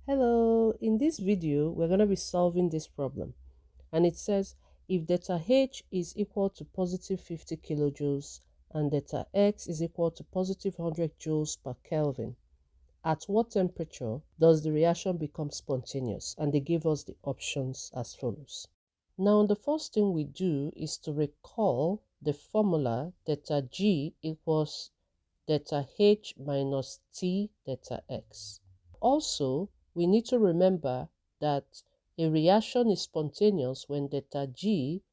Hello, in this video, we're going to be solving this problem. And it says, if delta H is equal to positive 50 kilojoules and delta X is equal to positive 100 joules per Kelvin, at what temperature does the reaction become spontaneous? And they give us the options as follows. Now, the first thing we do is to recall the formula delta G equals delta H minus T delta X. Also, we need to remember that a reaction is spontaneous when delta G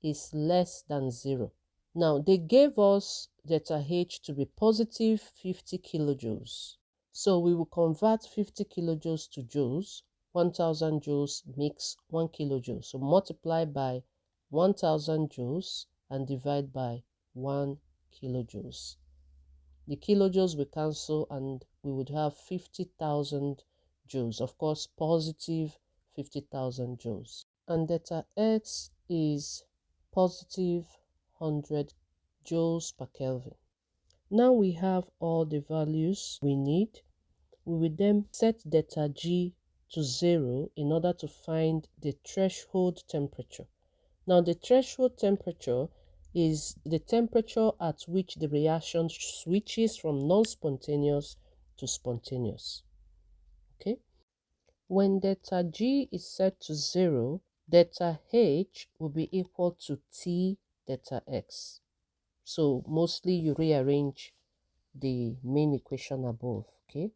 is less than 0. Now, they gave us delta H to be positive 50 kilojoules. So we will convert 50 kilojoules to joules. 1000 joules makes 1 kilojoule. So multiply by 1000 joules and divide by 1 kilojoules. The kilojoules will cancel and we would have 50,000 joules. Of course, positive 50,000 joules. And delta X is positive 100 joules per Kelvin. Now we have all the values we need. We will then set delta G to 0 in order to find the threshold temperature. Now the threshold temperature is the temperature at which the reaction switches from non-spontaneous to spontaneous. Okay? When delta G is set to 0, delta H will be equal to T delta X. So mostly you rearrange the main equation above, okay?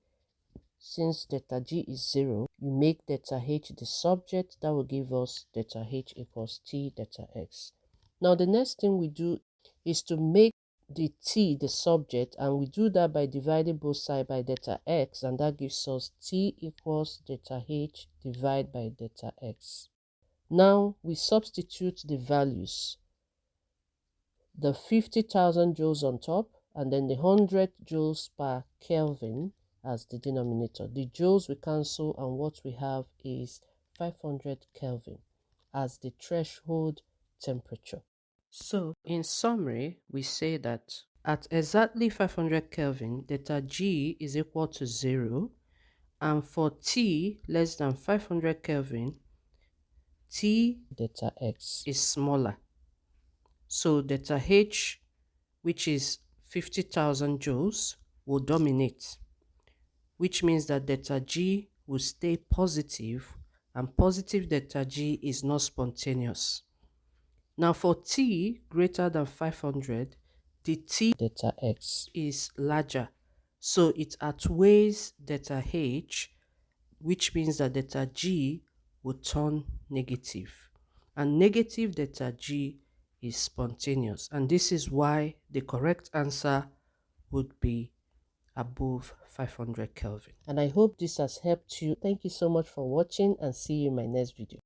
Since delta G is 0, you make delta H the subject. That will give us delta H equals T delta X. Now the next thing we do is to make the T the subject, and we do that by dividing both sides by delta X, and that gives us T equals delta H divided by delta X. Now we substitute the values, the 50,000 joules on top and then the 100 joules per Kelvin as the denominator. The joules we cancel and what we have is 500 Kelvin as the threshold temperature. So in summary, we say that at exactly 500 Kelvin, delta G is equal to 0, and for T less than 500 Kelvin, T delta X is smaller. So delta H, which is 50,000 joules, will dominate, which means that delta G will stay positive, and positive delta G is not spontaneous. Now for T greater than 500, the T delta X is larger, so it outweighs delta H, which means that delta G will turn negative, and negative delta G is spontaneous, and this is why the correct answer would be above 500 Kelvin. And I hope this has helped you. Thank you so much for watching, and see you in my next video.